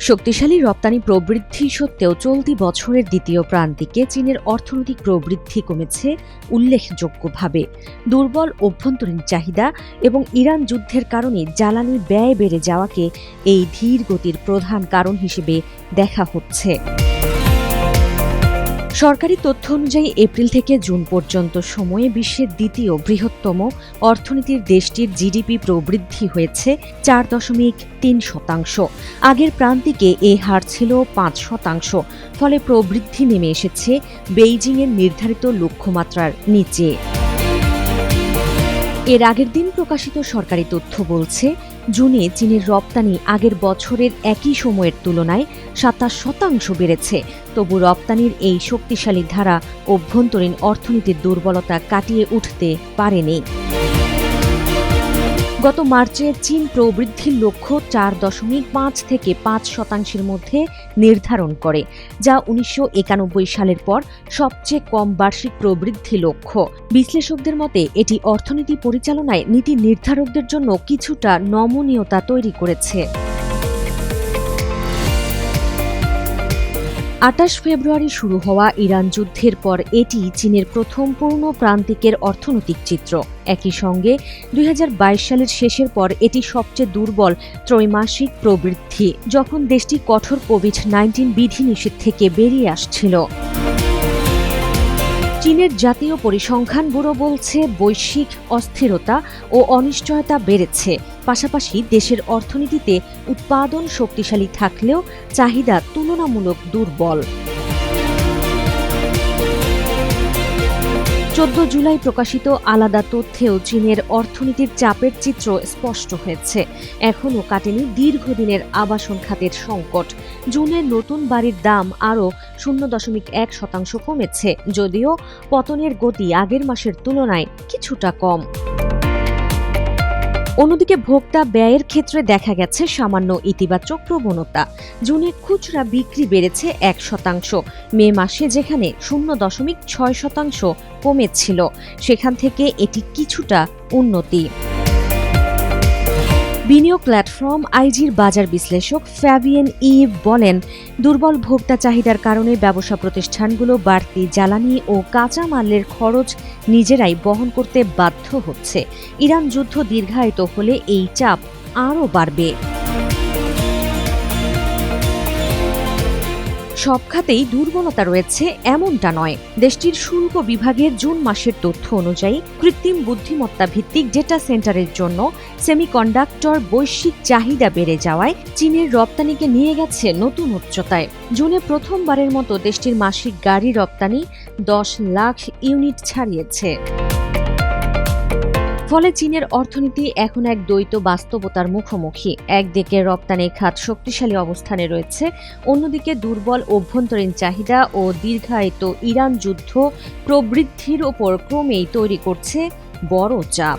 শক্তিশালী রপ্তানি প্রবৃদ্ধি সত্ত্বেও চলতি বছরের দ্বিতীয় প্রান্তিকে চীনের অর্থনৈতিক প্রবৃদ্ধি কমেছে উল্লেখযোগ্যভাবে। দুর্বল অভ্যন্তরীণ চাহিদা এবং ইরান যুদ্ধের কারণে জ্বালানি ব্যয় বেড়ে যাওয়াকে এই ধীর গতির প্রধান কারণ হিসেবে দেখা হচ্ছে। সরকারি তথ্য অনুযায়ী এপ্রিল থেকে জুন পর্যন্ত সময়ে বিশ্বের দ্বিতীয় বৃহত্তম অর্থনীতির দেশটির জিডিপি প্রবৃদ্ধি হয়েছে 4.3%। আগের প্রান্তিকে এ হার ছিল 5%। ফলে প্রবৃদ্ধি নেমে এসেছে বেইজিংয়ের নির্ধারিত লক্ষ্যমাত্রার নিচে। এর আগের দিন প্রকাশিত সরকারি তথ্য বলছে, জুনে চীনের রপ্তানি আগের বছরের একই সময়ের তুলনায় 27% বেড়েছে। তবু রপ্তানির এই শক্তিশালী ধারা অভ্যন্তরীণ অর্থনীতির দুর্বলতা কাটিয়ে উঠতে পারেনি। গত মার্চে চীন প্রবৃদ্ধির লক্ষ্য 4.5 থেকে 5% মধ্যে নির্ধারণ করে, যা 1991 সালের পর সবচেয়ে কম বার্ষিক প্রবৃদ্ধি লক্ষ্য। বিশ্লেষকদের মতে এটি অর্থনীতি পরিচালনায় নীতি নির্ধারকদের জন্য কিছুটা নমনীয়তা তৈরি করেছে। 28 ফেব্রুয়ারি শুরু হওয়া ইরান যুদ্ধের পর এটি চীনের প্রথম পূর্ণ প্রান্তিকের অর্থনৈতিক চিত্র। একই সঙ্গে 2022 সালের শেষের পর এটি সবচেয়ে দুর্বল ত্রৈমাসিক প্রবৃদ্ধি, যখন দেশটি কঠোর কোভিড-19 বিধিনিষেধ থেকে বেরিয়ে আসছিল। চীনের জাতীয় পরিসংখ্যান ব্যুরো বলছে, বৈশ্বিক অস্থিরতা ও অনিশ্চয়তা বেড়েছে। পাশাপাশি দেশের অর্থনীতিতে উৎপাদন শক্তিশালী থাকলেও চাহিদা তুলনামূলক দুর্বল। 14 জুলাই প্রকাশিত আলাদা তথ্যেও চীনের অর্থনীতির চাপের চিত্র স্পষ্ট হয়েছে। এখনও কাটেনি দীর্ঘদিনের আবাসন খাতের সংকট। জুনে নতুন বাড়ির দাম আরও 0.1% কমেছে, যদিও পতনের গতি আগের মাসের তুলনায় কিছুটা কম। অন্যদিকে ভোক্তা ব্যয়ের ক্ষেত্রে দেখা গেছে সামান্য ইতিবাচক প্রবণতা। জুনে খুচরা বিক্রি বেড়েছে 1%। মে মাসে যেখানে 0.6% কমেছিল, সেখান থেকে এটি কিছুটা উন্নতি। বিনিয়োগ প্ল্যাটফর্ম আইজির বাজার বিশ্লেষক ফ্যাবিয়েন ইভ বলেন, দুর্বল ভোক্তা চাহিদার কারণে ব্যবসা প্রতিষ্ঠানগুলো বাড়তি জ্বালানি ও কাঁচামালের খরচ নিজেরাই বহন করতে বাধ্য হচ্ছে। ইরান যুদ্ধ দীর্ঘায়িত হলে এই চাপ আরও বাড়বে। সব খাতেই দুর্বলতা রয়েছে এমনটা নয়। দেশটির শুল্ক বিভাগের জুন মাসের তথ্য অনুযায়ী কৃত্রিম বুদ্ধিমত্তা ভিত্তিক ডেটা সেন্টারের জন্য সেমিকন্ডাক্টর বৈশ্বিক চাহিদা বেড়ে যাওয়ায় চীনের রপ্তানিকে নিয়ে গেছে নতুন উচ্চতায়। জুনে প্রথমবারের মতো দেশটির মাসিক গাড়ি রপ্তানি 10 লাখ ইউনিট ছাড়িয়েছে। ফলে চীনের অর্থনীতি এখন এক দ্বৈত বাস্তবতার মুখোমুখি। একদিকে রপ্তানি খাত শক্তিশালী অবস্থানে রয়েছে, অন্যদিকে দুর্বল অভ্যন্তরীণ চাহিদা ও দীর্ঘায়িত ইরান যুদ্ধ প্রবৃদ্ধির ওপর ক্রমেই তৈরি করছে বড় চাপ।